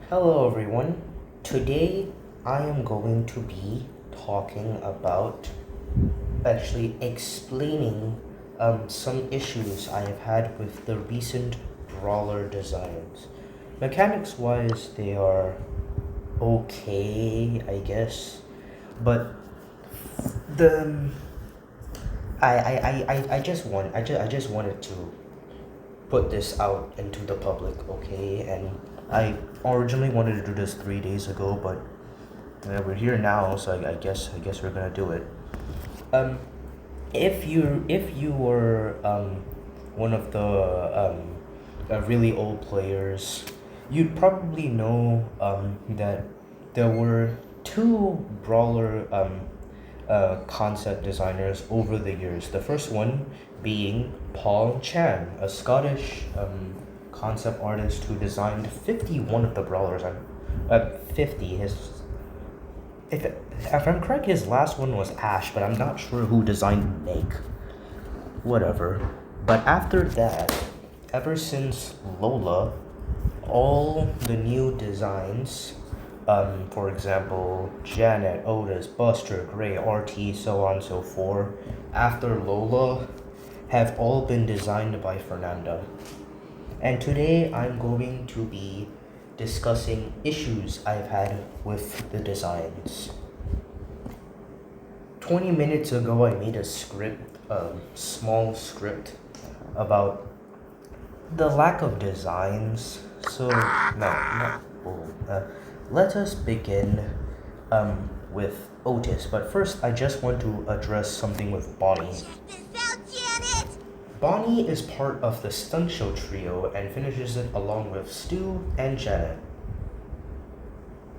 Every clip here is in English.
Hello everyone. Today I am going to be talking about actually explaining some issues I have had with the recent brawler designs. Mechanics wise, they are okay, I guess, but the I just wanted to put this out into the public, okay? And I originally wanted to do this 3 days ago, but we're here now, so I guess we're gonna do it. Um, if you were one of the really old players, you'd probably know that there were two brawler concept designers over the years. The first one being Paul Chan, a Scottish concept artist who designed 51 of the brawlers. 50. If I'm correct, his last one was Ash, but I'm not sure who designed Meg. Whatever. But after that, ever since Lola, all the new designs, for example, Janet, Otis, Buster, Gray, RT, so on and so forth, after Lola, have all been designed by Fernanda. And today I'm going to be discussing issues I've had with the designs. 20 minutes ago, I made a script, a small script, about the lack of designs. So, no, let us begin with Otis. But first, I just want to address something with Bonnie. Bonnie is part of the stunt show trio and finishes it along with Stu and Janet.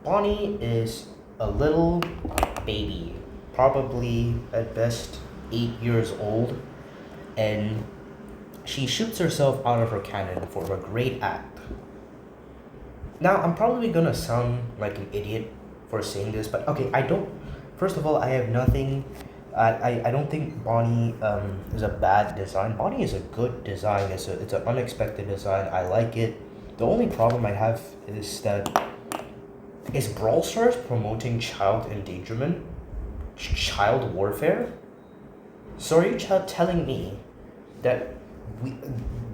Bonnie is a little baby, probably at best 8 years old, and she shoots herself out of her cannon for a great act. Now, I'm probably gonna sound like an idiot for saying this, but okay, I don't. First of all, I have nothing. I don't think Bonnie is a bad design. Bonnie is a good design. It's an unexpected design. I like it. The only problem I have is that is Brawl Stars promoting child endangerment, child warfare. So are you telling me that we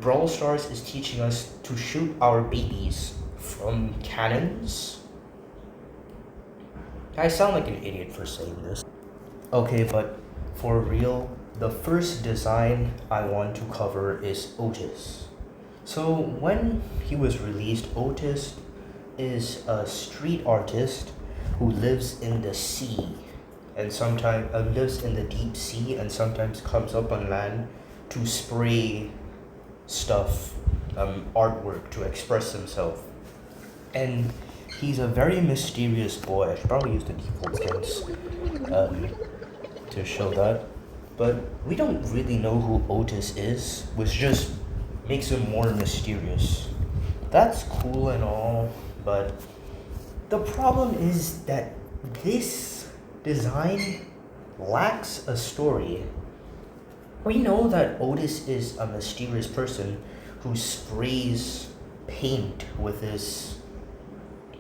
Brawl Stars is teaching us to shoot our babies from cannons? I sound like an idiot for saying this. Okay, but for real, the first design I want to cover is Otis. So when he was released, Otis is a street artist who lives in the sea and sometimes lives in the deep sea and sometimes comes up on land to spray stuff, artwork to express himself. And he's a very mysterious boy. I should probably use the default skins to show that. But we don't really know who Otis is, which just makes him more mysterious. That's cool and all, but the problem is that this design lacks a story. We know that Otis is a mysterious person who sprays paint with his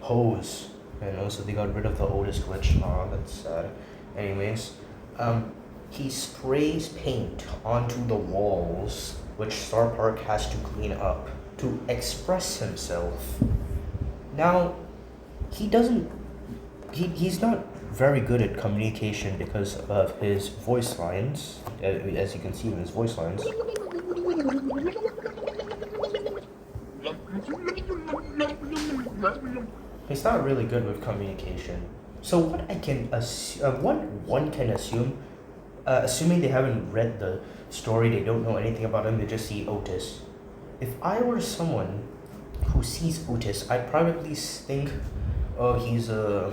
hose. And also they got rid of the Otis glitch. Aw, that's sad. Anyways, he sprays paint onto the walls, which Star Park has to clean up to express himself. Now, he doesn't. He's not very good at communication because of his voice lines, as you can see in his voice lines. He's not really good with communication. So what I can one can assume, assuming they haven't read the story, they don't know anything about him, they just see Otis. If I were someone who sees Otis, I'd probably think, oh, he's a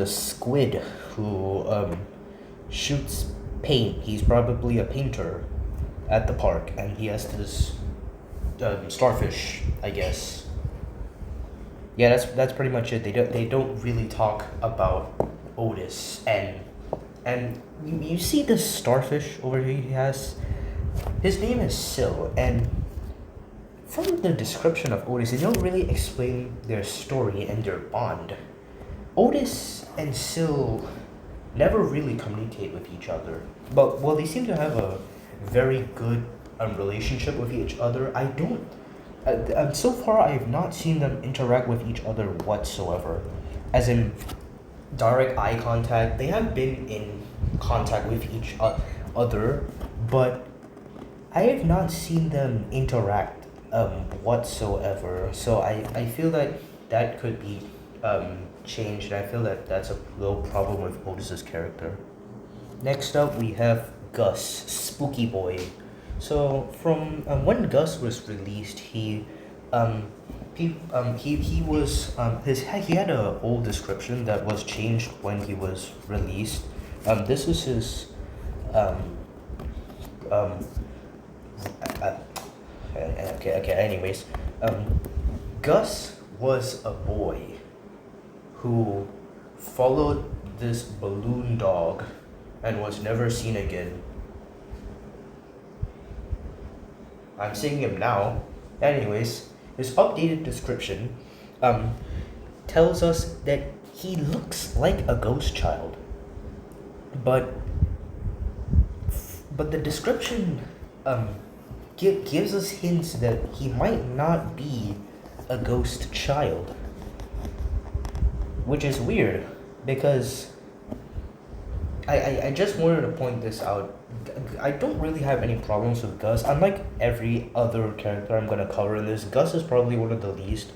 squid who shoots paint. He's probably a painter at the park, and he has this starfish, I guess. Yeah, that's pretty much it. They don't really talk about Otis, and you see this starfish over here he has. His name is Syl, and from the description of Otis, they don't really explain their story and their bond. Otis and Sil never really communicate with each other. But well, they seem to have a very good relationship with each other. I don't. So far, I have not seen them interact with each other whatsoever. As in, direct eye contact. They have been in contact with each other, but I have not seen them interact whatsoever. So I feel that that could be changed. I feel that that's a little problem with Otis's character. Next up, we have Gus, Spooky Boy. So from when Gus was released, he was he had a old description that was changed when he was released. This is his um um okay. Anyways, Gus was a boy who followed this balloon dog and was never seen again. I'm seeing him now. Anyways, his updated description tells us that he looks like a ghost child. But the description gives us hints that he might not be a ghost child. Which is weird because I just wanted to point this out. I don't really have any problems with Gus. Unlike every other character I'm gonna cover in this, Gus is probably one of the least.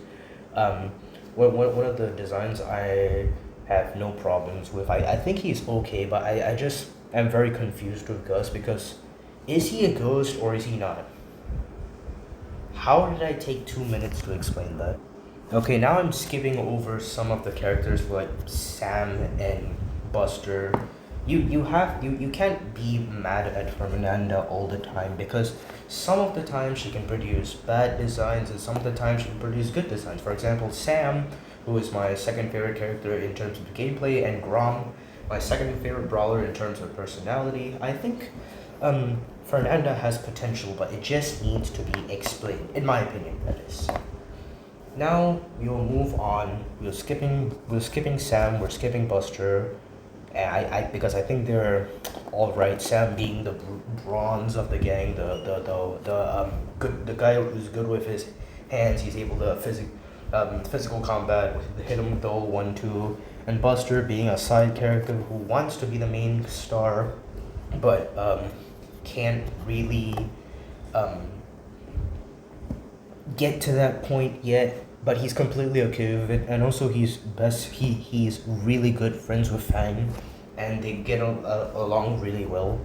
One of the designs I have no problems with. I think he's okay, but I just am very confused with Gus because is he a ghost or is he not? How did I take 2 minutes to explain that? Okay, now I'm skipping over some of the characters like Sam and Buster. You can't be mad at Fernanda all the time because some of the time she can produce bad designs and some of the time she can produce good designs. For example, Sam, who is my second favorite character in terms of gameplay, and Grom, my second favorite brawler in terms of personality. I think Fernanda has potential, but it just needs to be explained, in my opinion, that is. Now we'll move on. We're skipping Sam. We're skipping Buster. And I because I think they're all right. Sam being the bronze of the gang, the guy who's good with his hands. He's able to physical combat, hit him with the old 1-2. And Buster being a side character who wants to be the main star, but can't really get to that point yet. But he's completely okay with it, and also he's really good friends with Fang, and they get along really well.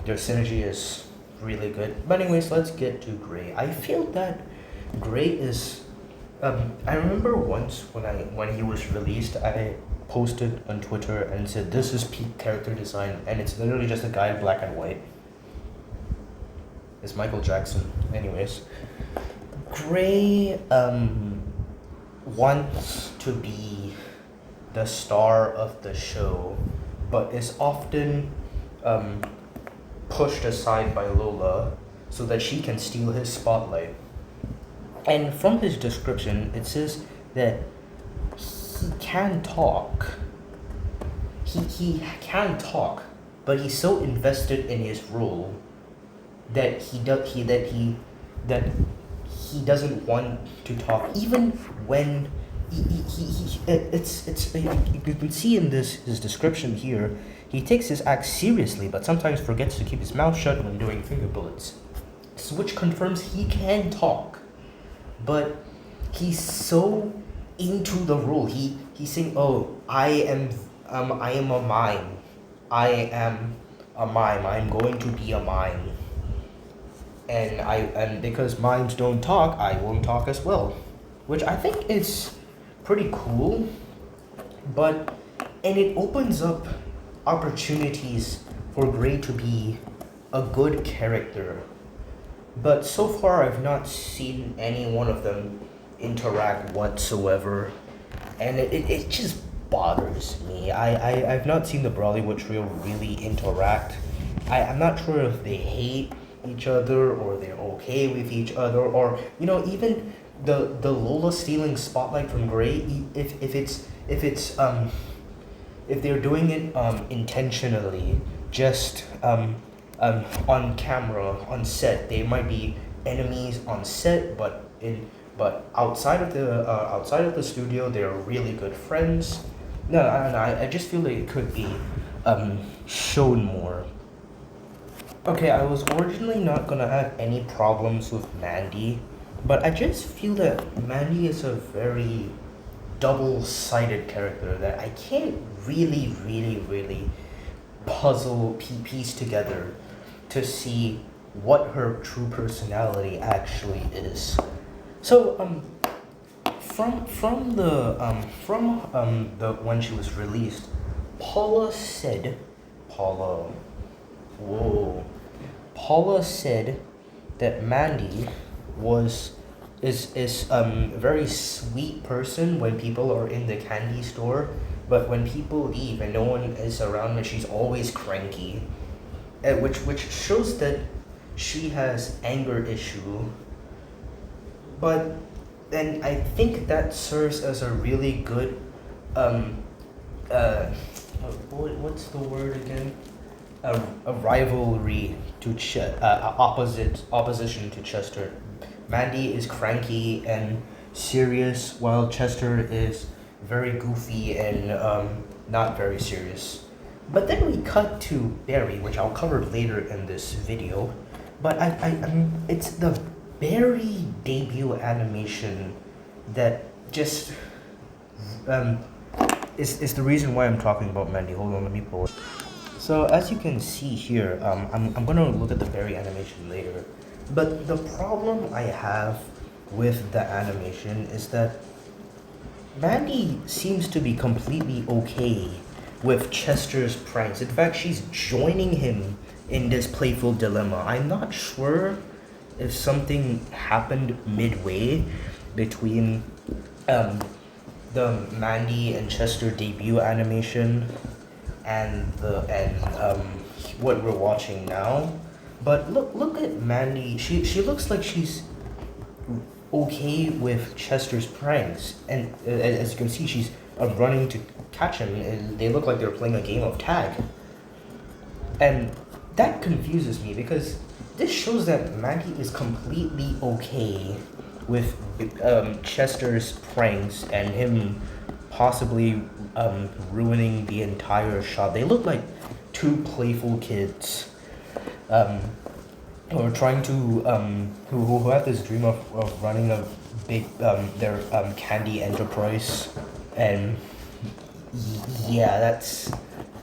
Their synergy is really good. But anyways, let's get to Gray. I feel that Gray is. I remember once when he was released, I posted on Twitter and said this is peak character design, and it's literally just a guy in black and white. It's Michael Jackson. Anyways, Gray wants to be the star of the show, but is often pushed aside by Lola so that she can steal his spotlight. And from his description, it says that he can talk. He can talk, but he's so invested in his role that he doesn't want to talk, even when you can see in his description here, he takes his act seriously but sometimes forgets to keep his mouth shut when doing finger bullets, which confirms he can talk, but he's so into the role. He's saying, oh, I am a mime, I'm going to be a mime. And because mimes don't talk, I won't talk as well, which I think is pretty cool. And it opens up opportunities for Gray to be a good character. But so far, I've not seen any one of them interact whatsoever, and it just bothers me. I've not seen the Brawley trio really interact. I'm not sure if they hate each other, or they're okay with each other, or even the Lola stealing spotlight from Gray. If they're doing it intentionally, just on camera, on set, they might be enemies on set, but outside of the studio, they're really good friends. No, I just feel like it could be shown more. Okay, I was originally not gonna have any problems with Mandy, but I just feel that Mandy is a very double-sided character that I can't really piece together to see what her true personality actually is. So from the when she was released, Paula whoa Paula said that Mandy is a very sweet person when people are in the candy store, but when people leave and no one is around her, she's always cranky, which shows that she has anger issue. But and I think that serves as a really good um uh what's the word again? A rivalry to opposition to Chester. Mandy is cranky and serious, while Chester is very goofy and not very serious. But then we cut to Barry, which I'll cover later in this video. But it's the Barry debut animation that just is the reason why I'm talking about Mandy. Hold on, let me pull it. So as you can see here, I'm gonna look at the Barry animation later. But the problem I have with the animation is that Mandy seems to be completely okay with Chester's pranks. In fact, she's joining him in this playful dilemma. I'm not sure if something happened midway between the Mandy and Chester debut animation and what we're watching now. But look at Mandy. She looks like she's okay with Chester's pranks, and as you can see, she's running to catch him. And they look like they're playing a game of tag, and that confuses me because this shows that Mandy is completely okay with Chester's pranks and him possibly ruining the entire shot. They look like two playful kids who are trying to who have this dream of running a big their candy enterprise, and yeah, that's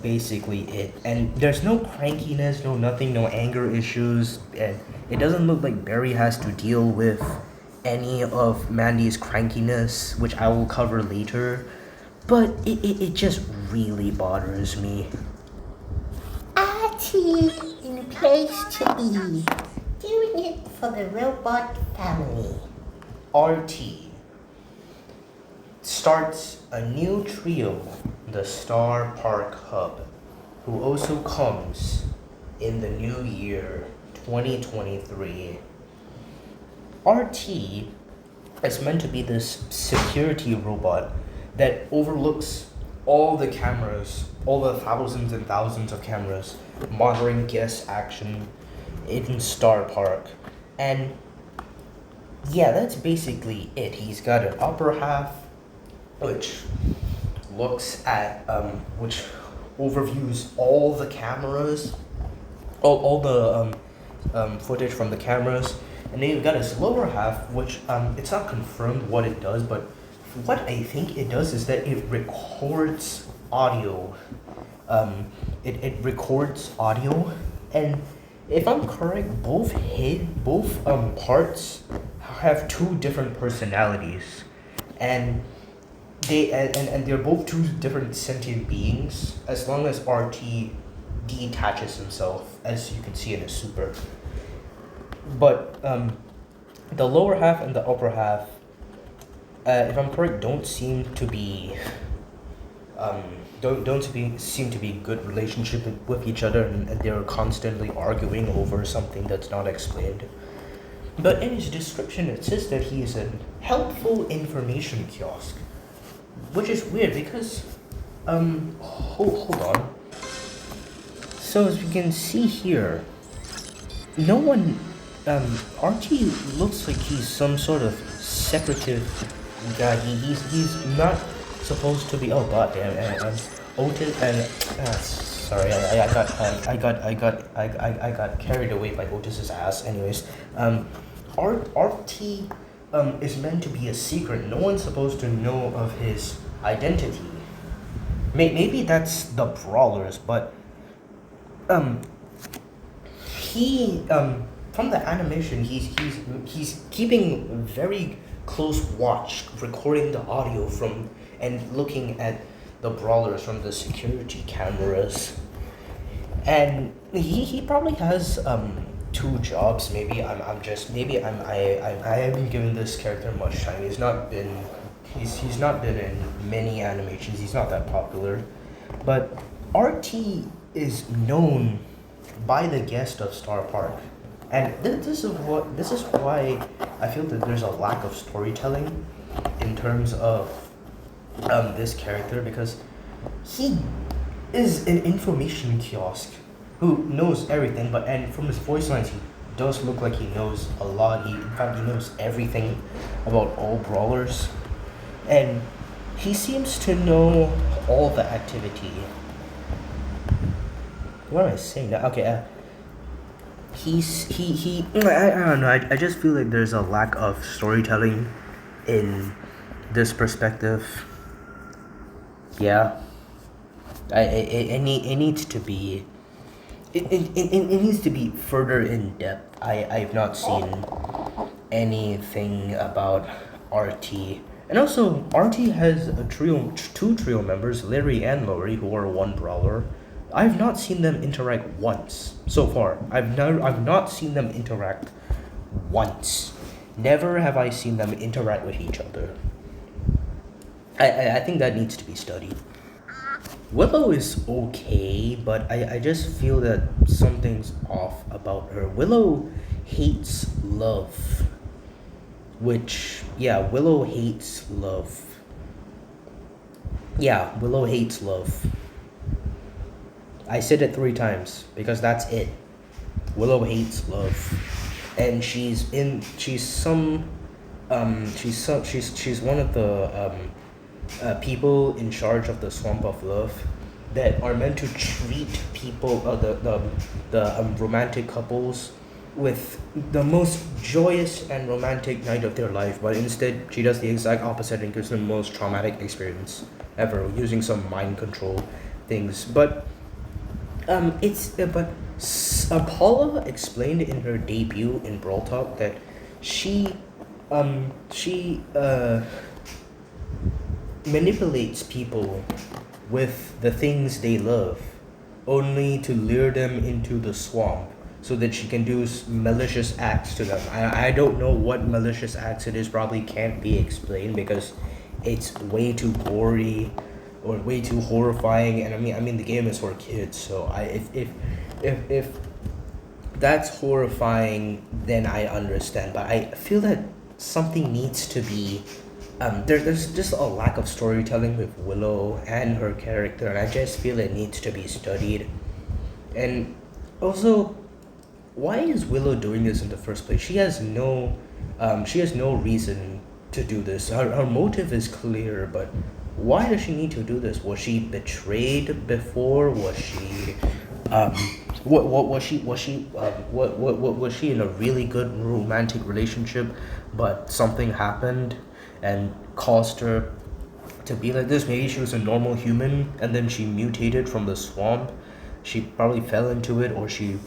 basically it. And there's no crankiness, no nothing, no anger issues, and it doesn't look like Barry has to deal with any of Mandy's crankiness, which I will cover later. But it just really bothers me. Artie in place to be, doing it for the robot family. RT starts a new trio, the Star Park Hub, who also comes in the new year 2023. RT is meant to be this security robot that overlooks all the cameras, all the thousands and thousands of cameras monitoring guest action in Star Park. And yeah, that's basically it. He's got an upper half which looks at which overviews all the cameras, all the footage from the cameras. And then you've got his lower half, which it's not confirmed what it does, but what I think it does is that it records audio. It records audio, and if I'm correct, both parts have two different personalities, and they're both two different sentient beings. As long as RT detaches himself, as you can see in his super. But the lower half and the upper half, if I'm correct, don't seem to be um, seem to be good relationship with each other, and they're constantly arguing over something that's not explained. But in his description, it says that he is a helpful information kiosk, which is weird because, hold on. So as we can see here, no one, Archie looks like he's some sort of secretive guy. He's not supposed to be. Oh god damn! And Otis and sorry, I got carried away by Otis's ass. Anyways, Archie is meant to be a secret. No one's supposed to know of his identity. Maybe that's the Brawlers, but he from the animation he's keeping very close watch, recording the audio from and looking at the Brawlers from the security cameras. And he probably has two jobs. Maybe I haven't given this character much time. He's not been in many animations. He's not that popular. But RT is known by the guest of Star Park. And this is why I feel that there's a lack of storytelling in terms of this character, because he is an information kiosk who knows everything, and from his voice lines he does look like he knows a lot. In fact he knows everything about all brawlers, and he seems to know all the activity. What am I saying now? Okay, I don't know. I just feel like there's a lack of storytelling in this perspective. Yeah, it needs to be. It needs to be further in depth. I've not seen anything about RT. And also, RT has two trio members, Larry and Lori, who are one brawler. I've not seen them interact once so far. I've not seen them interact once. Never have I seen them interact with each other. I think that needs to be studied. Willow is okay, but I just feel that something's off about her. Willow hates love. Willow hates love. Yeah, Willow hates love. I said it 3 times because that's it. Willow hates love, and she's one of the people in charge of the Swamp of Love that are meant to treat people, the romantic couples, with the most joyous and romantic night of their life, but instead she does the exact opposite and gives them the most traumatic experience ever, using some mind control things. But Paula explained in her debut in Brawl Talk that she manipulates people with the things they love, only to lure them into the swamp so that she can do malicious acts to them. I don't know what malicious acts it is. Probably can't be explained because it's way too gory or way too horrifying. And I mean the game is for kids, so if that's horrifying, then I understand. But I feel that something needs to be there's just a lack of storytelling with Willow and her character, and I just feel it needs to be studied. And also, why is Willow doing this in the first place? She has no reason to do this. Her motive is clear, but why does she need to do this? Was she betrayed before? Was she was she in a really good romantic relationship, but something happened and caused her to be like this? Maybe she was a normal human and then she mutated from the swamp. She probably fell into it, or she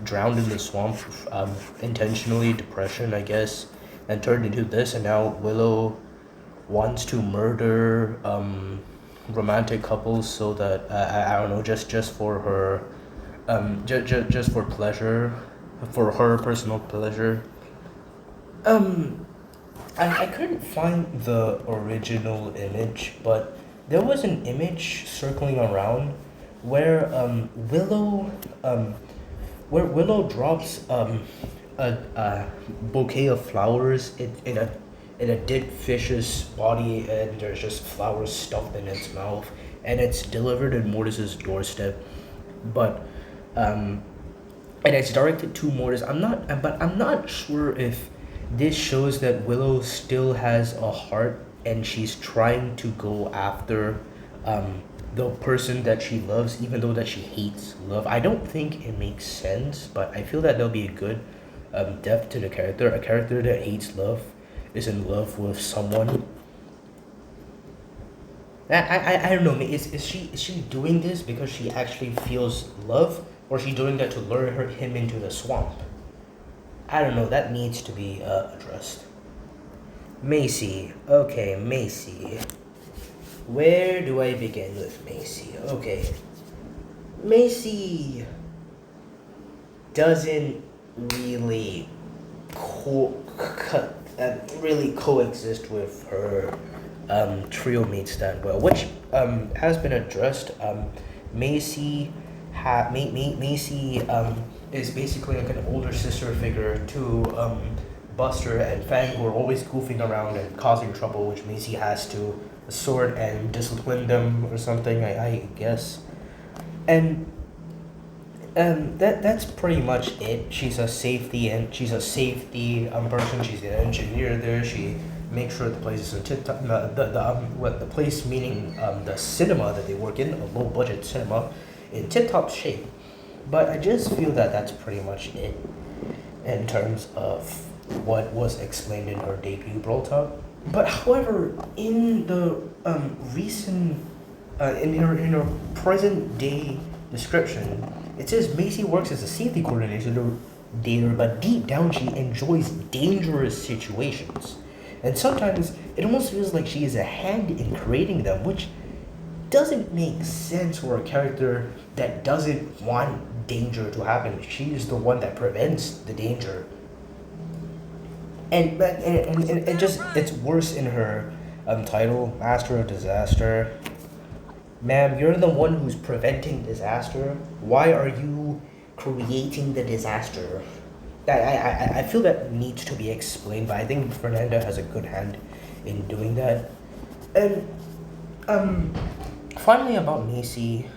drowned in the swamp intentionally, depression I guess, and turned into this, and now Willow wants to murder romantic couples so that I don't know, just for her just for pleasure, for her personal pleasure. I couldn't find the original image, but there was an image circling around where um, Willow drops a bouquet of flowers in a dead fish's body, and there's just flowers stuffed in its mouth, and it's delivered at Mortis's doorstep, but and it's directed to Mortis. I'm not sure if this shows that Willow still has a heart and she's trying to go after the person that she loves, even though that she hates love. I don't think it makes sense, but I feel that there'll be a good depth to the character. A character that hates love is in love with someone. I don't know. Is she doing this because she actually feels love, or is she doing that to lure him into the swamp? I don't know. That needs to be addressed. Macy. Okay, Macy. Where do I begin with Macy? Okay. Macy doesn't really really coexist with her trio mates that well, which has been addressed. Macy is basically like an older sister figure to Buster and Fang, who are always goofing around and causing trouble, which Macy has to sort and discipline them or something, I guess. And that's pretty much it. She's a safety person. She's an engineer there. She makes sure the place is in tip top. The place meaning the cinema that they work in, a low budget cinema, in tip top shape. But I just feel that that's pretty much it in terms of what was explained in her debut Brawl Talk. But however, in the recent in her present day description, it says Macy works as a safety coordinator, but deep down she enjoys dangerous situations. And sometimes it almost feels like she is a hand in creating them, which doesn't make sense for a character that doesn't want danger to happen. She is the one that prevents the danger. And it's worse in her title, Master of Disaster. Ma'am, you're the one who's preventing disaster. Why are you creating the disaster? I feel that needs to be explained, but I think Fernanda has a good hand in doing that. And finally about Macy.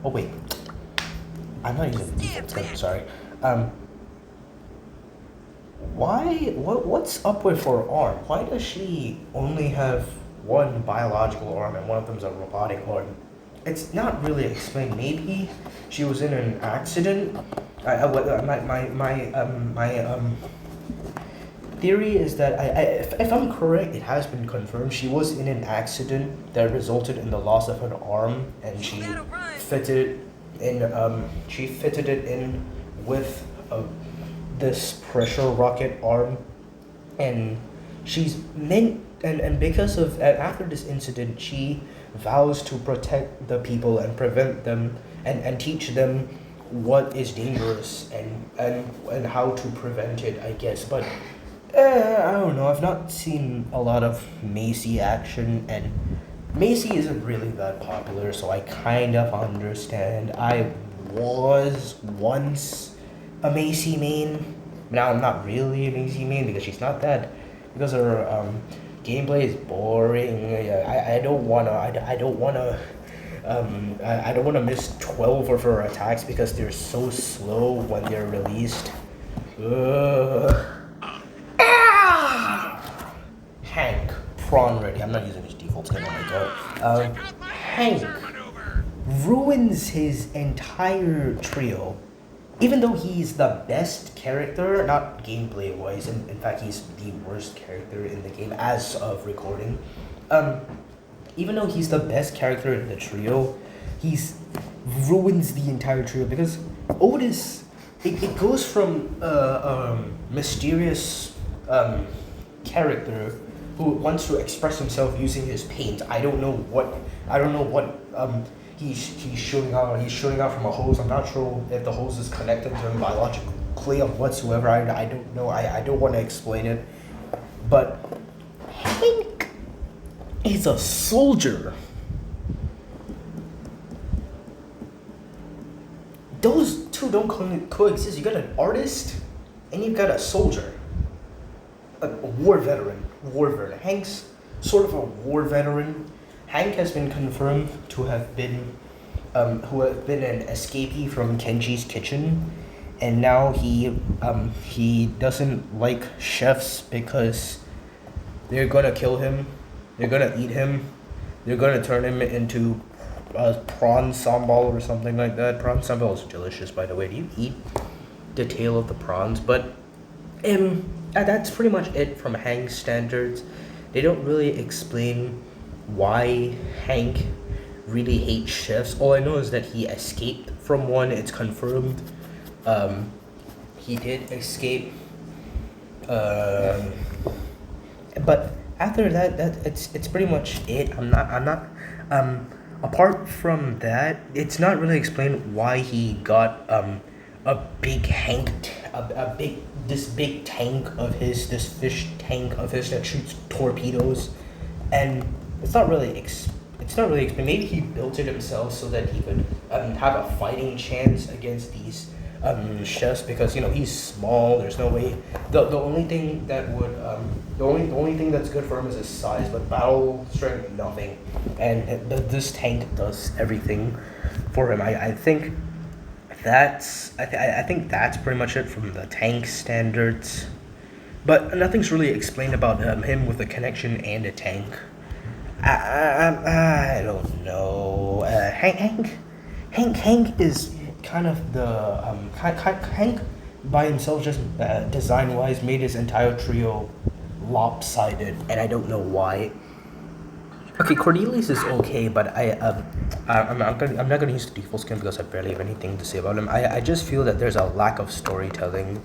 Oh wait, I'm not using the default term. Sorry. What's up with her arm? Why does she only have one biological arm and one of them's a robotic arm? It's not really explained. Maybe she was in an accident. My theory is that if I'm correct, it has been confirmed. She was in an accident that resulted in the loss of her arm, and she fitted it in with this pressure rocket arm, and she's meant and because of after this incident, she vows to protect the people and prevent them and teach them what is dangerous and how to prevent it, I guess. But I don't know. I've not seen a lot of Macy action, and Macy isn't really that popular, so I kind of understand. I was once a Macy main. Now I'm not really a Macy main because she's not that. Because her gameplay is boring. I don't wanna miss 12 of her attacks because they're so slow when they're released. Hank, prawn ready. I'm not using his default name. Oh my god. Hank ruins his entire trio. Even though he's the best character, not gameplay wise, in fact he's the worst character in the game as of recording. Even though he's the best character in the trio, he's ruins the entire trio because Otis, it goes from a mysterious character who wants to express himself using his paint. I don't know what he's shooting out. He's shooting out from a hose. I'm not sure if the hose is connected to him biologically or whatsoever. I don't know. I don't want to explain it. But Hank is a soldier. those two don't coexist. You got an artist, and you've got a soldier, a war veteran. Hank's sort of a war veteran. Hank has been confirmed to have been, an escapee from Kenji's kitchen, and now he doesn't like chefs because they're gonna kill him, they're gonna eat him, they're gonna turn him into prawn sambal or something like that. Prawn sambal is delicious, by the way. Do you eat the tail of the prawns? But that's pretty much it from Hank's standards. They don't really explain why Hank really hates chefs. All I know is that he escaped from one. It's confirmed. He did escape. But after that, it's pretty much it. I'm not. Apart from that, it's not really explained why he got a big big tank of his, this fish tank of his that shoots torpedoes, and it's not really explained. Maybe he built it himself so that he could have a fighting chance against these chefs, because he's small. There's no way. The only thing that would the only thing that's good for him is his size, but battle strength, nothing. And this tank does everything for him. I think that's pretty much it from the tank standards. But nothing's really explained about him with a connection and a tank. I don't know. Hank is kind of the Hank by himself, just design wise, made his entire trio lopsided, and I don't know why. Okay, Cornelius is okay, but I'm not gonna use the default skin because I barely have anything to say about him. I just feel that there's a lack of storytelling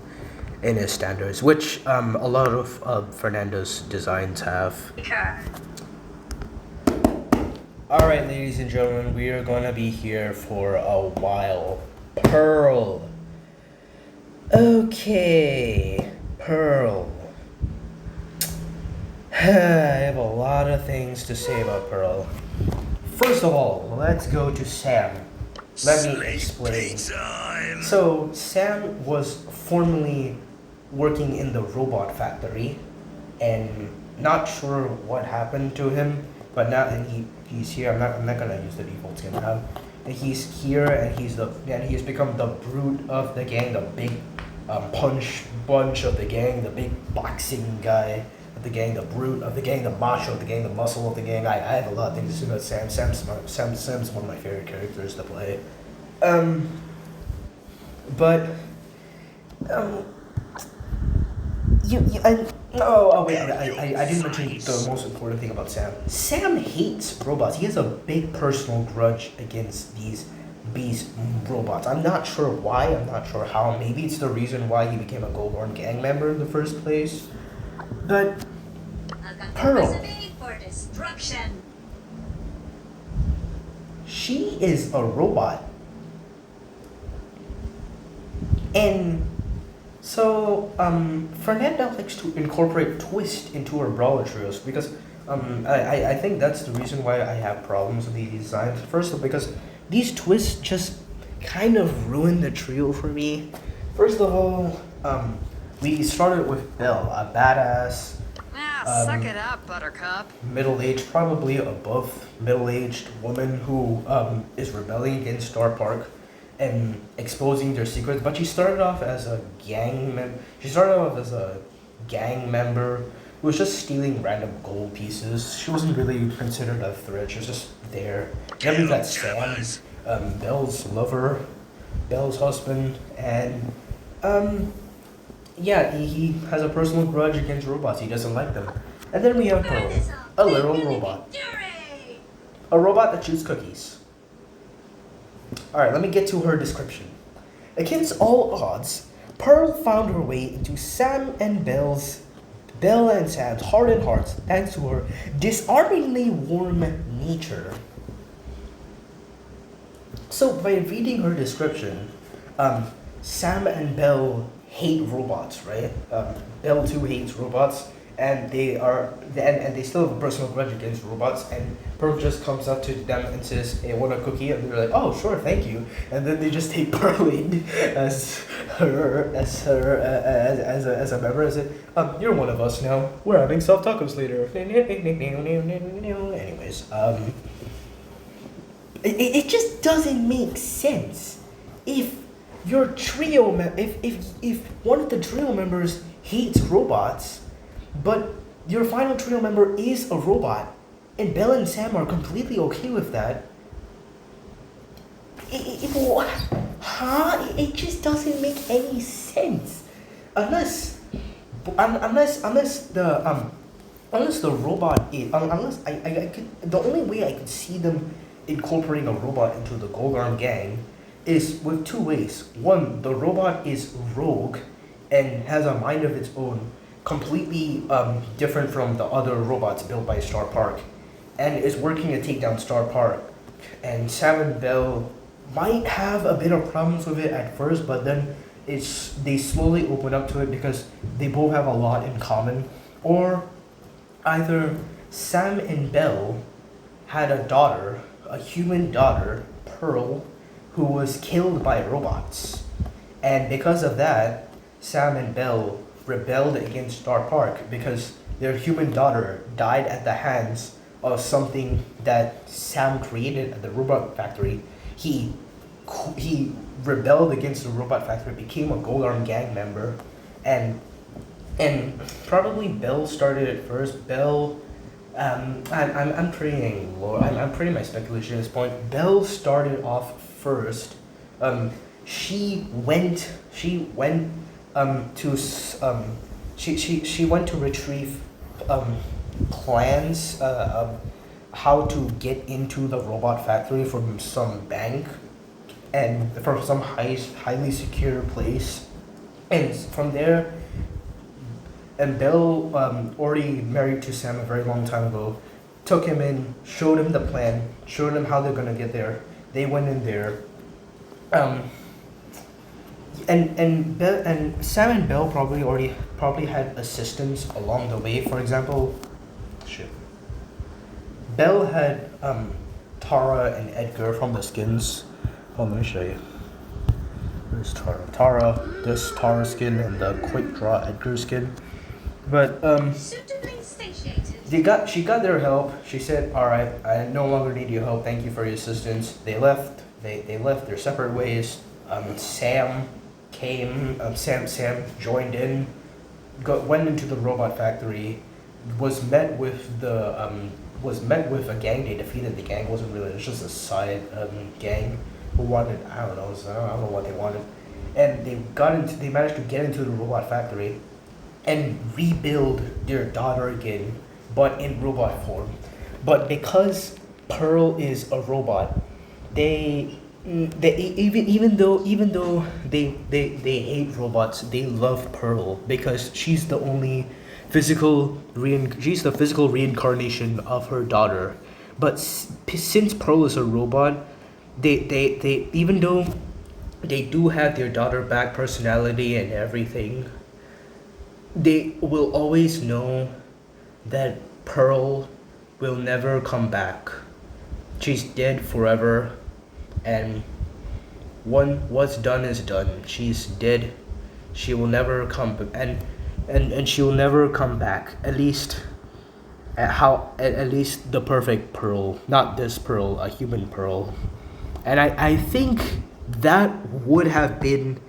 in his standards, which a lot of Fernanda's designs have. Alright, ladies and gentlemen, we are gonna be here for a while. Pearl. Okay, Pearl. I have a lot of things to say about Pearl. First of all, let's go to Sam. Let me explain. So, Sam was formerly working in the robot factory, and not sure what happened to him, but now he's here. I'm not gonna use the default skin now. He's here, and he's become the brute of the gang, the big punch bunch of the gang, the big boxing guy of the gang, the brute of the gang, the macho of the gang, the muscle of the gang. I have a lot of things to say about Sam. Sam's one of my favorite characters to play. But I didn't mention the most important thing about Sam. Sam hates robots. He has a big personal grudge against these robots. I'm not sure why. I'm not sure how. Maybe it's the reason why he became a Goldhorn gang member in the first place. But Pearl, she is a robot, and so Fernanda likes to incorporate twist into her brawler trios, because I think that's the reason why I have problems with these designs. First of all, because these twists just kind of ruin the trio for me. First of all, we started with Belle, a badass, suck it up, Buttercup. middle-aged, probably above middle-aged woman who is rebelling against Star Park and exposing their secrets. But she started off as a gang member who was just stealing random gold pieces. She wasn't really considered a threat. She was just there. Then we got Sam, Belle's lover, Belle's husband, and he has a personal grudge against robots. He doesn't like them. And then we have Pearl, a little robot. A robot that shoots cookies. Alright, let me get to her description. Against all odds, Pearl found her way into Sam and Belle and Sam's hardened hearts thanks to her disarmingly warm nature. So by reading her description, Sam and Belle hate robots, right? Belle too hates robots, and they still have a personal grudge against robots, and Pearl just comes up to them and says, "Hey, want a cookie?" And they're like, "Oh, sure, thank you." And then they just take Pearl in as a member, and say, "You're one of us now. We're having soft tacos later." Anyways, it just doesn't make sense. If your trio, if one of the trio members hates robots, but your final trio member is a robot, and Belle and Sam are completely okay with that, it just doesn't make any sense, unless the robot is, unless I could, the only way I could see them incorporating a robot into the Gold Arm Gang is with two ways. One, the robot is rogue and has a mind of its own, completely different from the other robots built by Star Park, and is working to take down Star Park. And Sam and Belle might have a bit of problems with it at first, but then they slowly open up to it because they both have a lot in common. Or either Sam and Belle had a daughter, a human daughter, Pearl, who was killed by robots. And because of that, Sam and Belle rebelled against Star Park because their human daughter died at the hands of something that Sam created at the robot factory. He rebelled against the robot factory, became a Gold Arm Gang member, and probably Belle started it first. Belle, I'm praying, Lord, I'm praying my speculation at this point. Belle started off first. She went to retrieve plans how to get into the robot factory from some bank and from some highly secure place, and from there. And Belle, already married to Sam a very long time ago, took him in, showed him the plan, showed him how they're gonna get there. They went in there. And Sam and Belle probably had assistance along the way. For example, Belle had Tara and Edgar from the skins. Oh, let me show you. There's Tara. This Tara skin and the quick draw Edgar skin. But she got their help. She said, "All right, I no longer need your help. Thank you for your assistance." They left. They left their separate ways. Sam joined in, went into the robot factory, was met with a gang. They defeated the gang. It wasn't really, it was just a side gang who wanted, I don't know what they wanted, and they managed to get into the robot factory and rebuild their daughter again, but in robot form. But because Pearl is a robot, they even though they hate robots, they love Pearl because she's the physical reincarnation of her daughter. But since Pearl is a robot, they even though they do have their daughter back personality and everything, they will always know that Pearl will never come back. She's dead forever, and what's done is done. She's dead. She will never come, and she will never come back. At least the perfect Pearl, not this Pearl, a human Pearl. And I think that would have been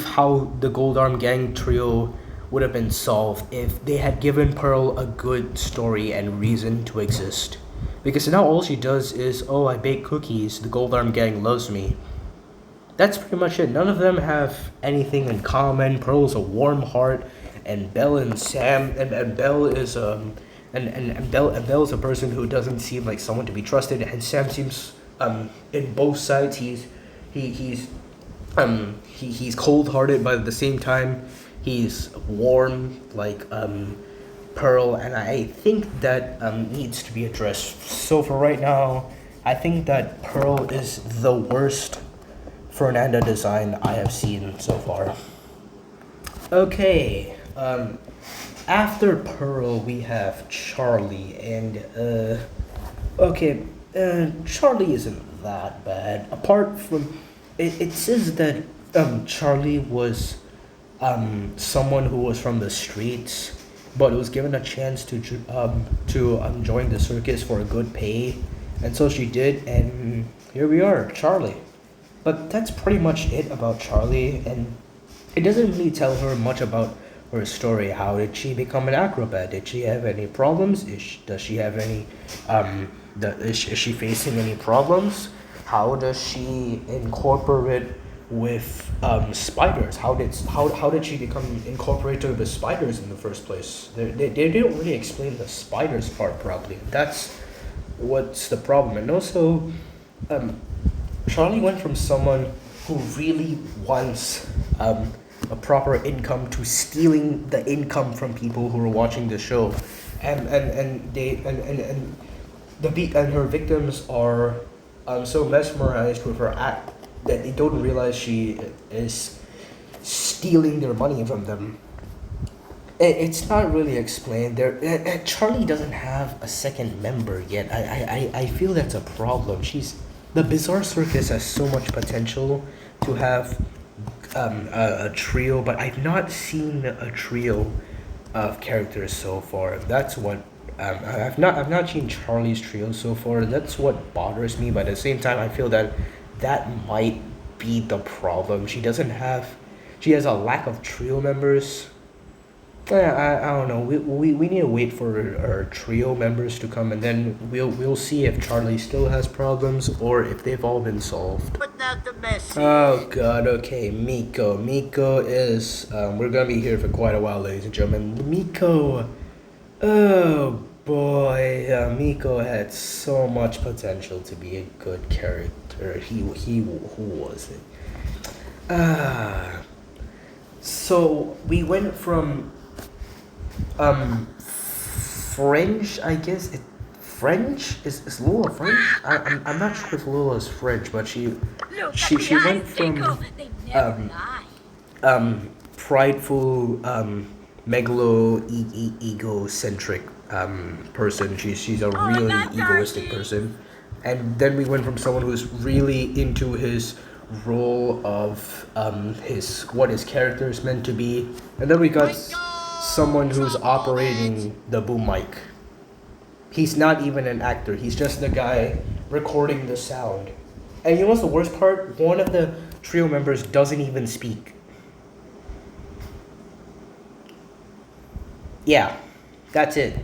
how the Gold Arm Gang trio would have been solved if they had given Pearl a good story and reason to exist. Because now all she does is, "Oh, I bake cookies, the Gold Arm Gang loves me." That's pretty much it. None of them have anything in common. Pearl's a warm heart, and Belle and Sam, and Belle is Belle's a person who doesn't seem like someone to be trusted, and Sam seems in both sides he's cold-hearted, but at the same time he's warm like Pearl, and I think that needs to be addressed. So for right now, I think that Pearl is the worst Fernanda design I have seen so far. Okay, after Pearl we have Charlie, and okay, Charlie isn't that bad. Apart from, it says that Charlie was someone who was from the streets, but was given a chance to join the circus for a good pay, and so she did, and here we are, Charlie. But that's pretty much it about Charlie, and it doesn't really tell her much about her story. How did she become an acrobat? Did she have any problems? Does she have any is she facing any problems? How does she incorporate with spiders? How did she become incorporated with spiders in the first place? They didn't really explain the spiders part properly. That's what's the problem. And also, Charlie went from someone who really wants a proper income to stealing the income from people who are watching the show, and her victims are so mesmerized with her act that they don't realize she is stealing their money from them. It's not really explained. Charlie doesn't have a second member yet. I feel that's a problem. The Bizarre Circus has so much potential to have a trio, but I've not seen a trio of characters so far. That's what I've not seen Charlie's trio so far. That's what bothers me. But at the same time, I feel that might be the problem. She has a lack of trio members. I don't know. We need to wait for our trio members to come, and then we'll see if Charlie still has problems or if they've all been solved. But not the message. Oh god, okay, Miko. Miko is we're gonna be here for quite a while, ladies and gentlemen. Miko, oh boy, Miko had so much potential to be a good character. Who was it? So we went from French, I guess. French is Lula French? I'm not sure if Lula is French, but she went from prideful egocentric person. She's a really egoistic person, and then we went from someone who's really into his role of what his character is meant to be, and then we got someone who's operating the boom mic. He's not even an actor. He's just the guy recording the sound. And you know what's the worst part? One of the trio members doesn't even speak. Yeah, that's it.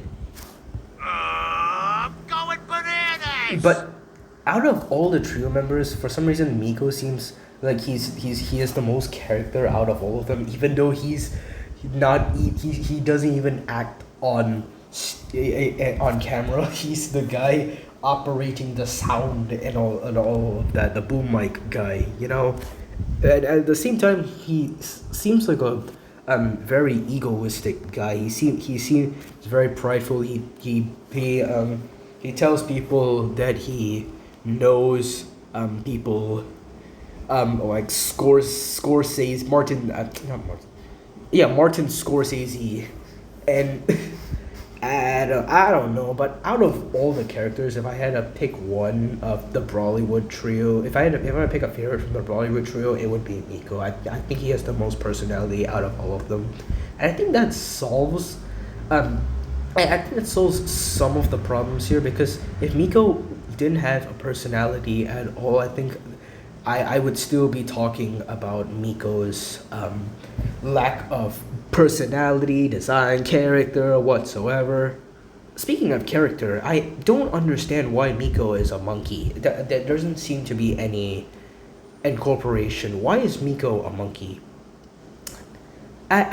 I'm going bananas. But out of all the trio members, for some reason Miko seems like he has the most character out of all of them, even though he doesn't even act on camera. He's the guy operating the sound and all of that, the boom mic guy, you know. And at the same time, he seems like a very egoistic guy. He seems very prideful. He tells people that he knows people, like Scorsese, Martin Scorsese, and I don't know, but out of all the characters, if I had to pick one of the Brawlywood trio, if I had to pick a favorite from the Brawlywood trio, it would be Miko. I think he has the most personality out of all of them, and I think that solves some of the problems here, because if Miko didn't have a personality at all, I think I would still be talking about Miko's lack of personality, design, character, whatsoever. Speaking of character, I don't understand why Miko is a monkey. There doesn't seem to be any incorporation. Why is Miko a monkey? I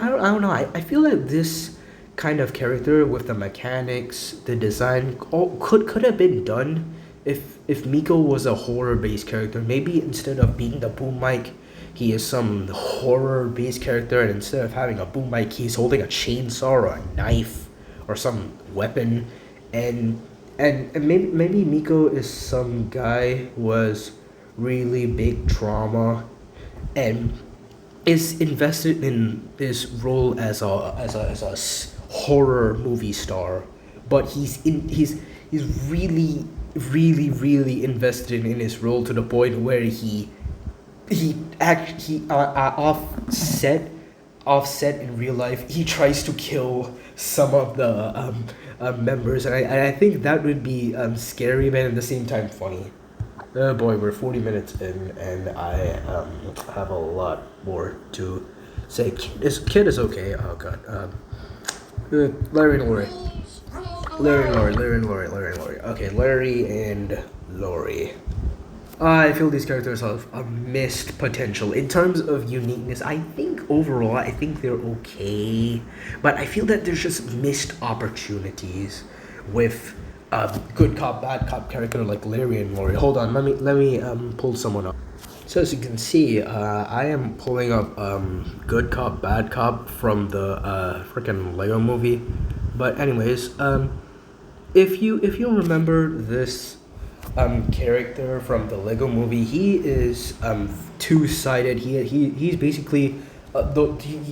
don't know. I feel like this kind of character with the mechanics, the design, all could have been done if Miko was a horror-based character. Maybe instead of being the boom mic, he is some horror-based character, and instead of having a boom mic, he's holding a chainsaw or a knife or some weapon, and maybe Miko is some guy who was really big trauma, and is invested in this role as a horror movie star, but he's really invested in his role to the point where he offset in real life. He tries to kill some of the members, and I think that would be scary, but at the same time funny. Oh boy, we're 40 minutes in, and I have a lot more to say. Kid is okay. Oh god. Larry and Lori. Larry and Lori. Okay, Larry and Lori. I feel these characters have a missed potential. In terms of uniqueness, I think overall, I think they're okay. But I feel that there's just missed opportunities with good cop, bad cop character like Larry and Lori. Hold on, let me pull someone up. So as you can see, I am pulling up good cop, bad cop from the freaking Lego movie. But anyways, if you remember this character from the Lego movie, he is two-sided. He's basically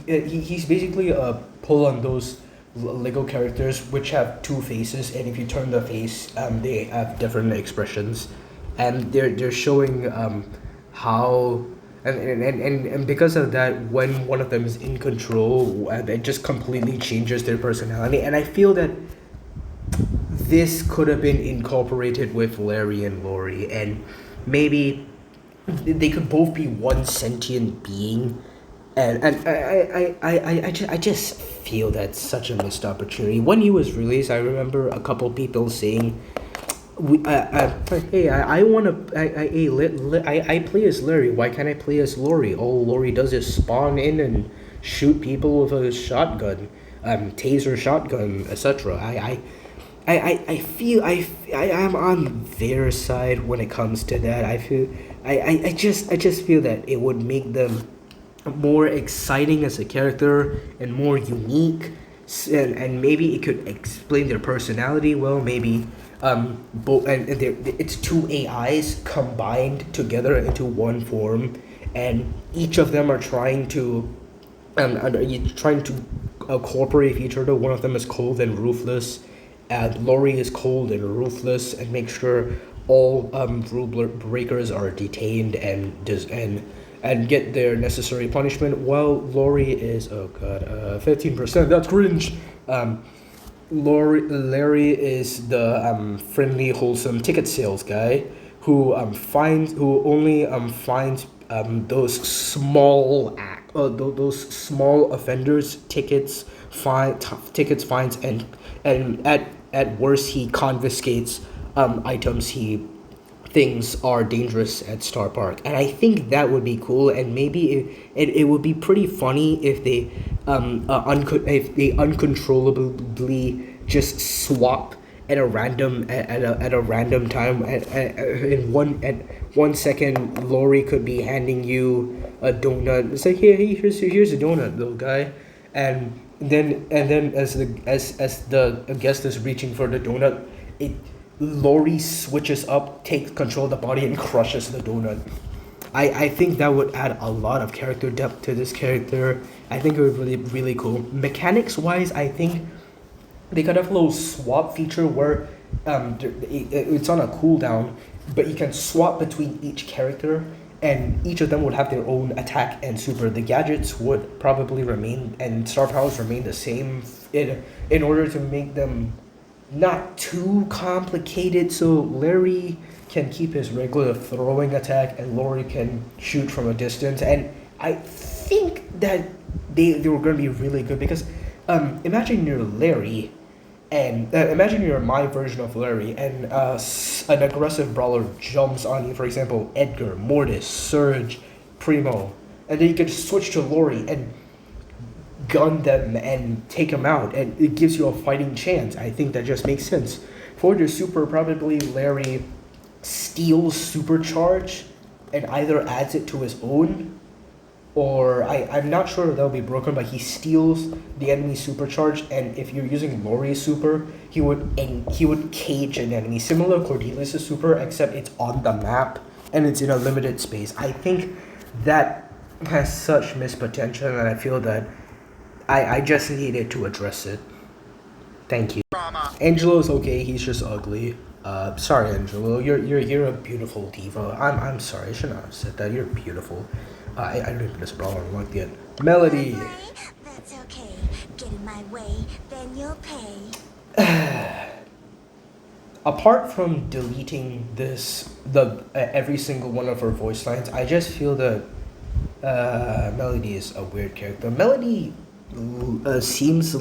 he's basically a pull on those Lego characters which have two faces, and if you turn the face, they have different expressions, and they're showing how and because of that, when one of them is in control, it just completely changes their personality, and I feel that this could have been incorporated with Larry and Lori, and maybe they could both be one sentient being, and I just feel that's such a missed opportunity. When he was released, I remember a couple people saying, "Hey, I play as Larry. Why can't I play as Lori? All Lori does is spawn in and shoot people with a shotgun, taser shotgun, etc." I feel I am on their side when it comes to that. I just feel that it would make them more exciting as a character and more unique, and maybe it could explain their personality well. Maybe both and it's two AIs combined together into one form, and each of them are trying to cooperate with each other. One of them is cold and ruthless, and Lori is cold and ruthless and make sure all rule breakers are detained and get their necessary punishment, while Lori is 15%, that's cringe. Larry is the friendly, wholesome ticket sales guy who only finds those small offenders tickets, fines, and at worst he confiscates items he thinks are dangerous at Star Park, and I think that would be cool, and maybe it would be pretty funny if they uncontrollably just swap at a random time. In 1 second, Lori could be handing you a donut. It's like, here's a donut, little guy, and then as the guest is reaching for the donut, Lori switches up, takes control of the body, and crushes the donut. I think that would add a lot of character depth to this character. I think it would be really cool. Mechanics wise, I think they could have a little swap feature where it's on a cooldown, but you can swap between each character, and each of them would have their own attack and super. The gadgets would probably remain, and star powers remain the same in order to make them not too complicated, so Larry can keep his regular throwing attack and Lori can shoot from a distance. And I think that they were going to be really good, because imagine you're Larry, and imagine you're my version of Larry, and an aggressive brawler jumps on you, for example Edgar, Mortis, Surge, Primo, and then you can switch to Lori and gun them and take them out, and it gives you a fighting chance. I think that just makes sense. For your super, probably Larry steals supercharge and either adds it to his own, or I'm not sure if that'll be broken, but he steals the enemy supercharge, and if you're using Lori's super, he would cage an enemy, similar to Cordelius' super, except it's on the map and it's in a limited space. I think that has such missed potential, and I feel that I just needed to address it. Thank you. Angelo's okay. He's just ugly. Sorry, Angelo. You're a beautiful diva. I'm sorry. I should not have said that. You're beautiful. I don't even this Brawler unlocked yet. Melody. That's okay. Get in my way, then you'll pay. Apart from deleting every single one of her voice lines, I just feel that Melody is a weird character. Melody seems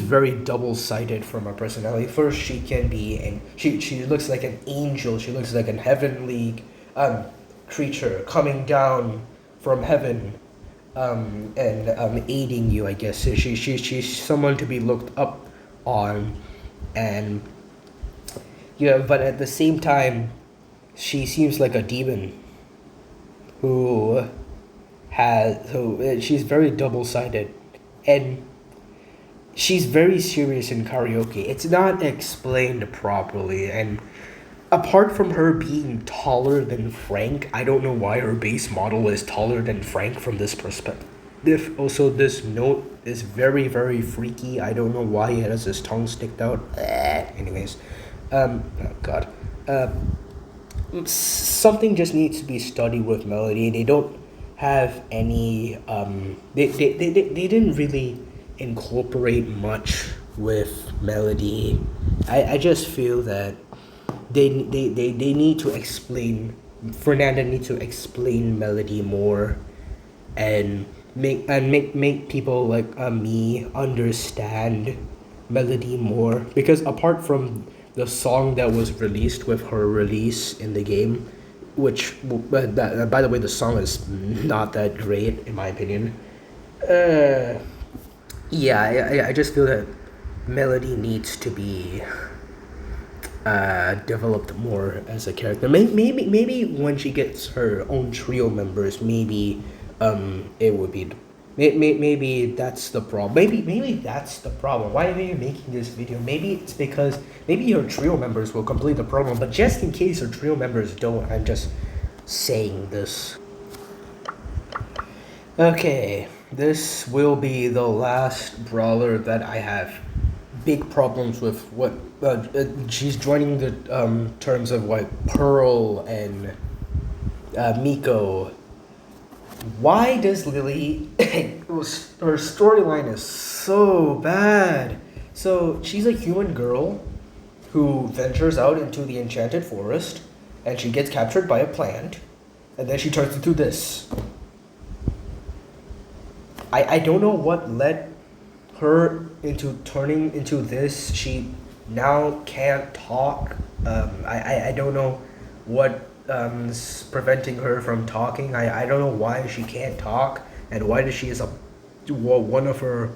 very double-sided from her personality. First, she can be, and she looks like an angel. She looks like a heavenly creature coming down from heaven, and aiding you. I guess she's someone to be looked up on, and yeah. But at the same time, she seems like a demon she's very double-sided, and she's very serious in karaoke. It's not explained properly, and apart from her being taller than Frank, I don't know why her base model is taller than Frank from this perspective. Also, this note is very, very freaky. I don't know why he has his tongue sticked out. Anyways, oh god. Something just needs to be studied with Melody. They don't have any they didn't really incorporate much with Melody. I just feel that they need to explain, Fernanda needs to explain Melody more, and make people like me understand Melody more, because apart from the song that was released with her release in the game, which by the way, the song is not that great in my opinion. Yeah, I just feel that Melody needs to be developed more as a character. Maybe when she gets her own trio members, maybe it would be. Maybe that's the problem. Maybe that's the problem. Why are you making this video? Maybe it's because maybe your trio members will complete the problem. But just in case your trio members don't, I'm just saying this. Okay, this will be the last brawler that I have big problems with. What she's joining the terms of like Pearl and Miko. Why does Lily, her storyline is so bad. So she's a human girl who ventures out into the enchanted forest, and she gets captured by a plant, and then she turns into this. I don't know what led her into turning into this. She now can't talk. I don't know what is preventing her from talking. I don't know why she can't talk, and why does she is one of her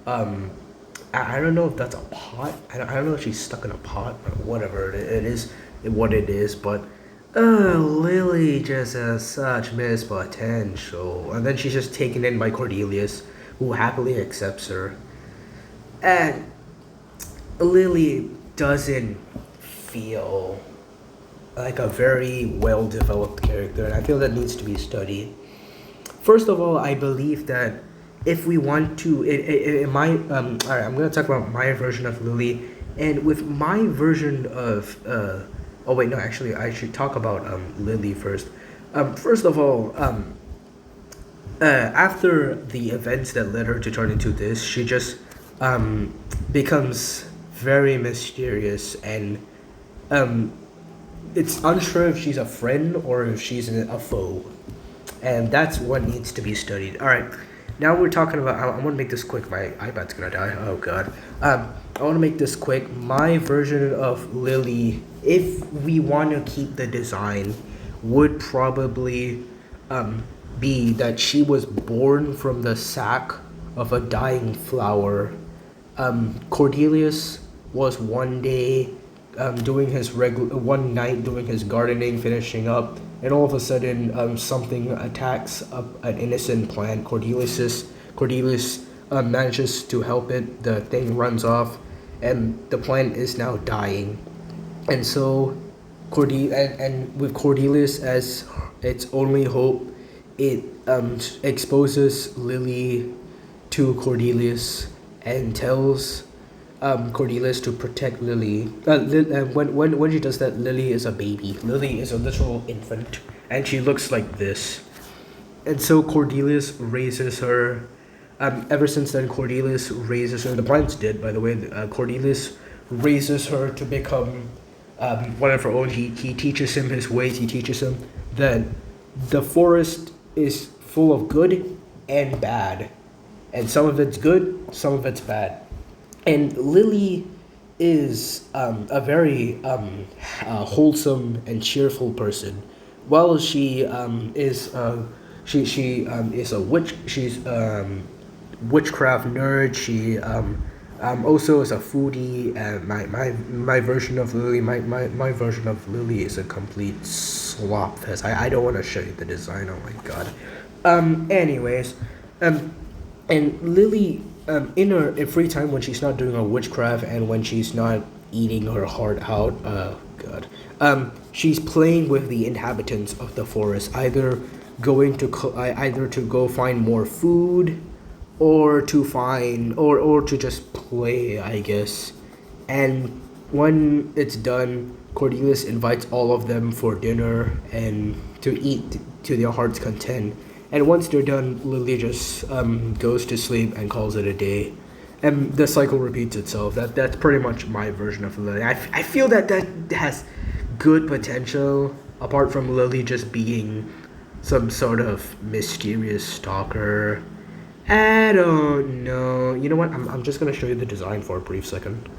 I don't know if that's a pot. I don't know if she's stuck in a pot or whatever it is what it is, but Lily just has such missed potential, and then she's just taken in by Cordelius, who happily accepts her, and Lily doesn't feel like a very well-developed character, and I feel that needs to be studied. First of all, I believe that if we want to, alright, I'm gonna talk about my version of Lily, and with my version of, oh wait, no, actually, I should talk about Lily first. First of all, after the events that led her to turn into this, she just becomes very mysterious, and it's unsure if she's a friend or if she's a foe, and that's what needs to be studied. All right, now we're talking about. I want to make this quick. My iPad's gonna die. Oh god. I want to make this quick. My version of Lily, if we want to keep the design, would probably be that she was born from the sack of a dying flower. Cordelius was one day doing his one night doing his gardening, finishing up, and all of a sudden something attacks an innocent plant. Cordelius manages to help it. The thing runs off, and the plant is now dying. And so And with Cordelis as its only hope, it exposes Lily to Cordelius and tells Cordelius to protect Lily. When she does that, Lily is a baby. Lily is a literal infant, and she looks like this. And so Cordelius raises her. Ever since then, Cordelius raises her. The plants did, by the way. Cordelius raises her to become one of her own. He teaches him his ways. He teaches him that the forest is full of good and bad, and some of it's good, some of it's bad. And Lily is a very wholesome and cheerful person. While she is is a witch. She's witchcraft nerd. She also is a foodie. And my version of Lily, my version of Lily is a complete slop fest. I don't want to show you the design. Oh my god. Anyways, and Lily, in her free time when she's not doing her witchcraft and when she's not eating her heart out, god, she's playing with the inhabitants of the forest, either to go find more food, or to find or to just play, I guess. And when it's done, Cordelius invites all of them for dinner and to eat to their heart's content. And once they're done, Lily just goes to sleep and calls it a day. And the cycle repeats itself. That's pretty much my version of Lily. I feel that has good potential, apart from Lily just being some sort of mysterious stalker. I don't know. You know what? I'm just gonna show you the design for a brief second.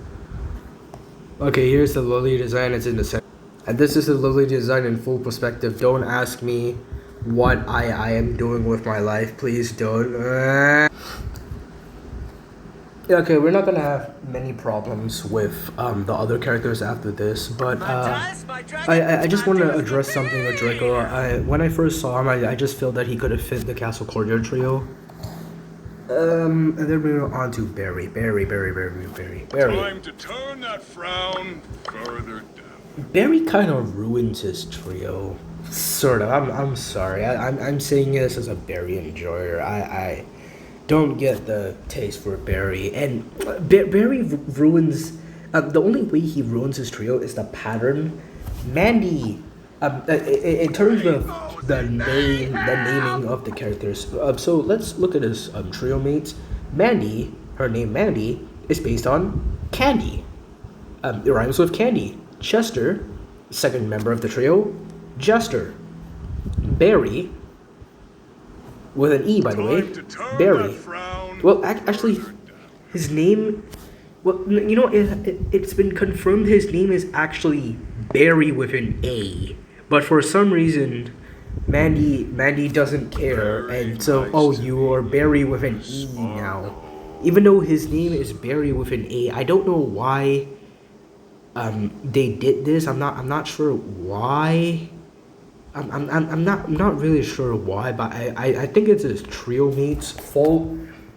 Okay, here's the Lily design. It's in the center. And this is the Lily design in full perspective. Don't ask me what I am doing with my life. Please don't. Okay, we're not gonna have many problems with the other characters after this, but I just want to address something with Draco. When I first saw him, I just felt that he could have fit the Castle Courtyard trio. And then we were on to Barry. Time to turn that frown further down. Barry kind of ruins his trio. Sort of. I'm sorry. I'm saying this as a Barry enjoyer. I don't get the taste for Barry. And Barry ruins... the only way he ruins his trio is the pattern. Mandy... in terms of the naming of the characters. So let's look at his trio mates. Mandy, her name Mandy, is based on candy. It rhymes with candy. Chester, second member of the trio, Jester. Barry, with an E, by the way. Barry. Well, actually, his name... Well, you know, it's been confirmed his name is actually Barry with an A. But for some reason, Mandy doesn't care. And so, oh, you are Barry with an E now. Even though his name is Barry with an A. I don't know why they did this. I'm not sure why. I'm not really sure why, but I think it's his trio mate's fault,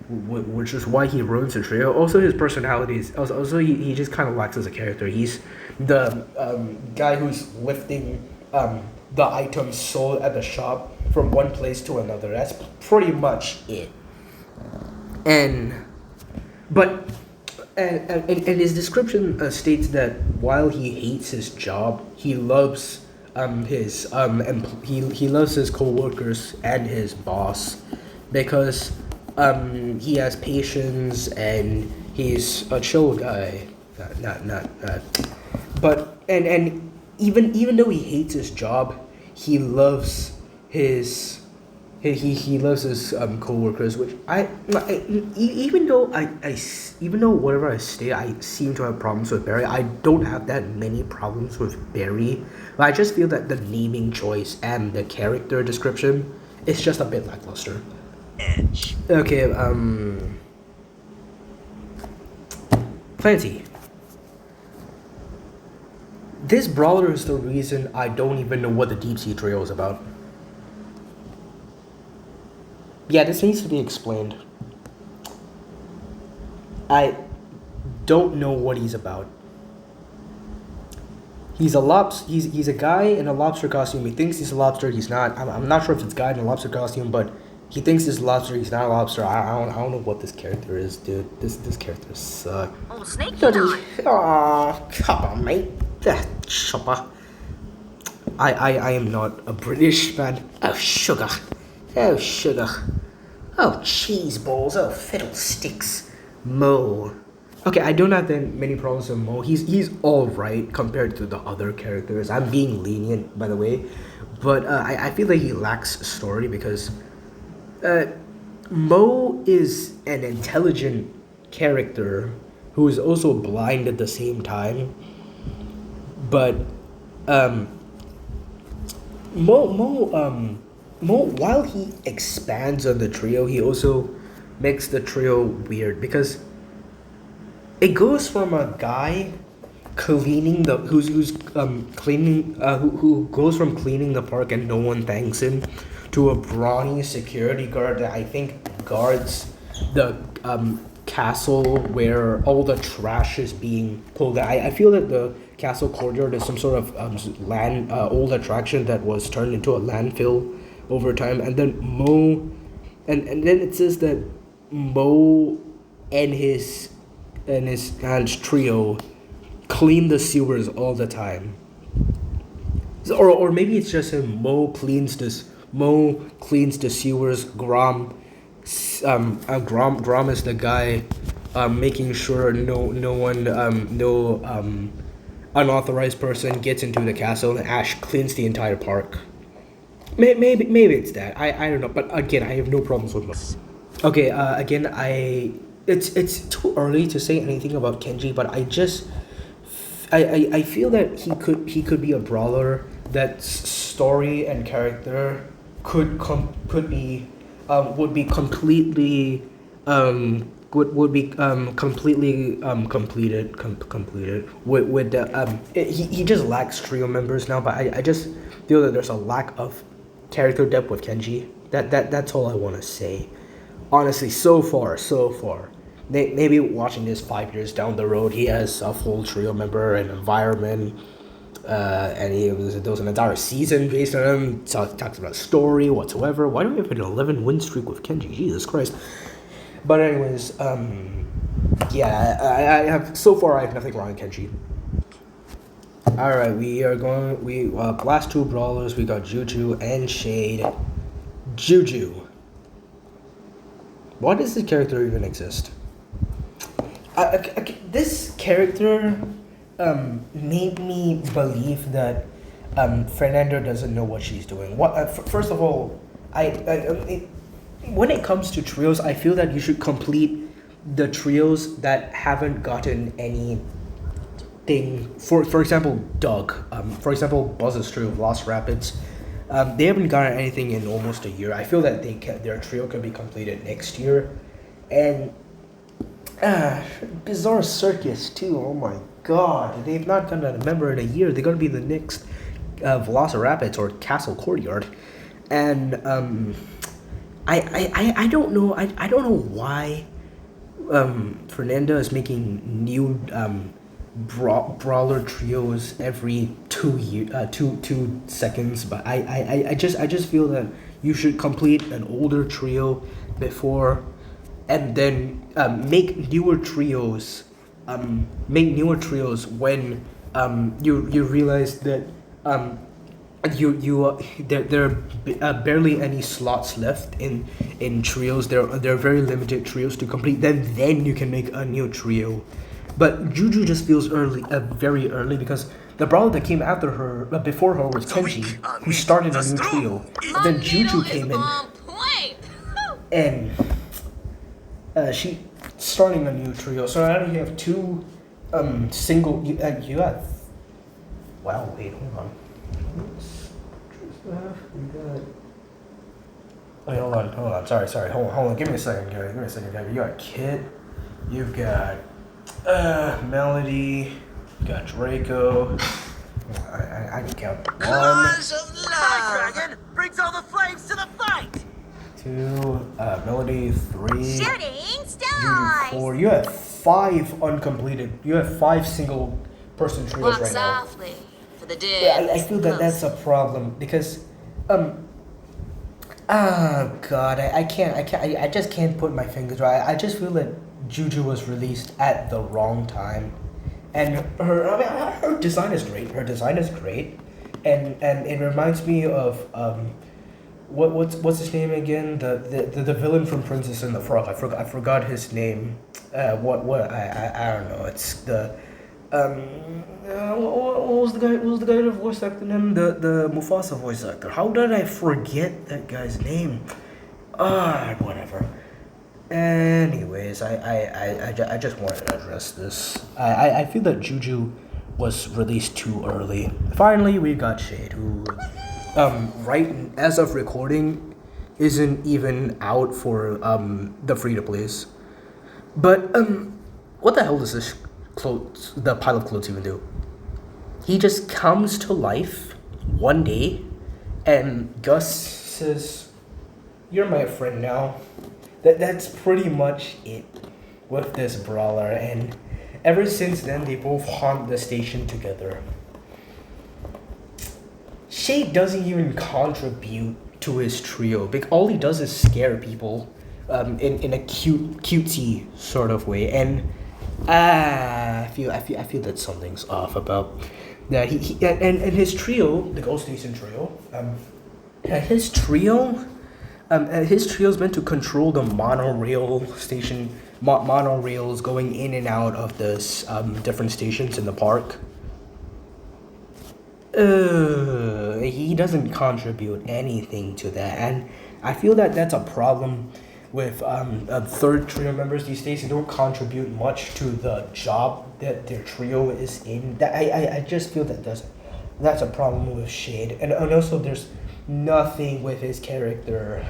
which is why he ruins the trio. Also, his personality is also he just kind of lacks as a character. He's the guy who's lifting the items sold at the shop from one place to another. That's pretty much it. And his description states that while he hates his job, he loves he loves his co-workers and his boss because he has patience and he's a chill guy. But even though he hates his job, he loves his co-workers, which even though whatever I say, I seem to have problems with Barry. I don't have that many problems with Barry, but I just feel that the naming choice and the character description is just a bit lackluster. Okay, Clancy. This Brawler is the reason I don't even know what the Deep Sea Trio is about. Yeah, this needs to be explained. I don't know what he's about. He's a guy in a lobster costume. He thinks he's a lobster. He's not. I'm not sure if it's a guy in a lobster costume, but he thinks he's a lobster. He's not a lobster. I don't know what this character is, dude. This character sucks. Oh, snake time. Aw, come on, mate. Chopper. I am not a British man. Oh, sugar. Oh, sugar. Oh, cheese balls. Oh, fiddlesticks. Mo. Okay, I don't have that many problems with Mo. He's all right compared to the other characters. I'm being lenient, by the way, but I feel like he lacks story because Mo is an intelligent character who is also blind at the same time. But Mo, while he expands on the trio, he also makes the trio weird because it goes from a guy cleaning the who goes from cleaning the park and no one thanks him to a brawny security guard that I think guards the castle where all the trash is being pulled out. I feel that the castle courtyard is some sort of land old attraction that was turned into a landfill over time, and then Mo and then it says that Mo and his trio clean the sewers all the time. Or maybe it's just him. Mo cleans the sewers. Grom is the guy making sure no unauthorized person gets into the castle, and Ash cleans the entire park. Maybe it's that. I don't know. But again, I have no problems with Mo. Okay, it's too early to say anything about Kenji, but I feel that he could be a brawler that story and character would be completely completed with he just lacks trio members now, but I just feel that there's a lack of character depth with Kenji. That's all I want to say. Honestly, so far. Maybe watching this 5 years down the road, he has a full trio member and environment, and there was an entire season based on him. Talks about story whatsoever. Why do we have an 11 win streak with Kenji? Jesus Christ. But anyways, yeah, I have so far I have nothing wrong with Kenji. All right, last two brawlers. We got Juju and Shade. Juju. Why does this character even exist? This character made me believe that Fernanda doesn't know what she's doing. First of all, when it comes to trios, I feel that you should complete the trios that haven't gotten anything. For example, Doug. For example, Buzz's trio of Lost Rapids. They haven't gotten anything in almost a year. I feel that their trio can be completed next year. And Bizarre Circus too. Oh my god, they've not gotten a member in a year. They're gonna be the next Velocirapids or Castle Courtyard, and I don't know. I don't know why Fernanda is making new brawler trios every 2 seconds. But I just feel that you should complete an older trio before, and then make newer trios. Make newer trios when you realize that there are barely any slots left in trios. There are very limited trios to complete. Then you can make a new trio. But Juju just feels very early, because the brawler that came after her, before her, was Kenji, who started a new trio. And then Juju came in, and she starting a new trio. So now you have two single. You have. Wow! Wait, hold on. Wait, hold on. Sorry. Hold on. Give me a second, guys. You got Kit. You've got Melody. You got Draco. I can count. Claws of love! Dragon brings all the flames to the fight! 2, Melody, 3. Shooting stars! 4. You have 5 uncompleted. You have 5 single person trios right now. Softly. the Yeah, dibs. I feel that that's a problem because, oh God, I just can't put my fingers right. I just feel that Juju was released at the wrong time, and her design is great. Her design is great, and it reminds me of what's his name again? The villain from Princess and the Frog. I forgot his name. I don't know. It's the what was the guy? What was the guy that voice acted him? The Mufasa voice actor. How did I forget that guy's name? Whatever. Anyways, I just wanted to address this. I feel that Juju was released too early. Finally, we got Shade, who right as of recording isn't even out for the free to plays. But what the hell does this the pile of clothes even do? He just comes to life one day, and Gus says, "You're my friend now." That's pretty much it with this brawler, and ever since then they both haunt the station together. Shade doesn't even contribute to his trio. All he does is scare people in a cutesy sort of way, and I feel that something's off about that. He and his trio, the Ghost Station trio, his trio is meant to control the monorail station, monorails going in and out of this different stations in the park. He doesn't contribute anything to that, and I feel that that's a problem with third trio members these days. They don't contribute much to the job that their trio is in. That I just feel that that's a problem with Shade, and also there's nothing with his character.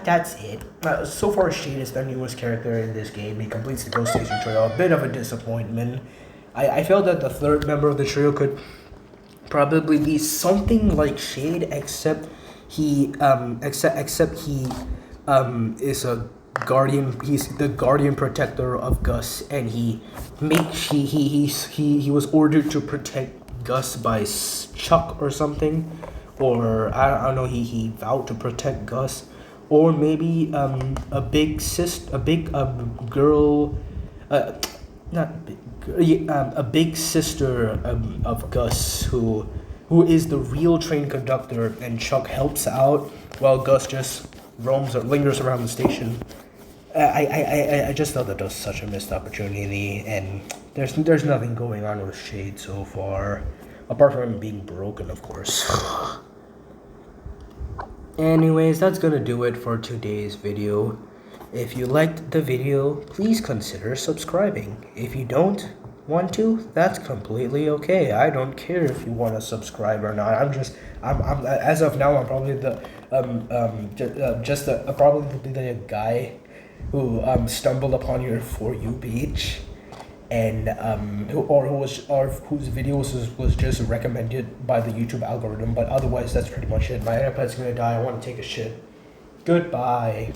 That's it. So far, Shade is the newest character in this game. He completes the Ghost Station trio. A bit of a disappointment. I felt that the third member of the trio could probably be something like Shade, except he is a guardian. He's the guardian protector of Gus, and he was ordered to protect Gus by Chuck or something, or I don't know. He vowed to protect Gus, or maybe a big sister of Gus who is the real train conductor, and Chuck helps out while Gus just lingers around the station. I just thought that was such a missed opportunity, and there's nothing going on with Shade so far, apart from him being broken, of course. Anyways, that's gonna do it for today's video. If you liked the video, please consider subscribing. If you don't want to, that's completely okay. I don't care if you want to subscribe or not. I'm as of now, I'm probably the probably the guy who stumbled upon your For You page, and whose videos was just recommended by the YouTube algorithm. But otherwise, that's pretty much it. My iPad's gonna die. I want to take a shit. Goodbye.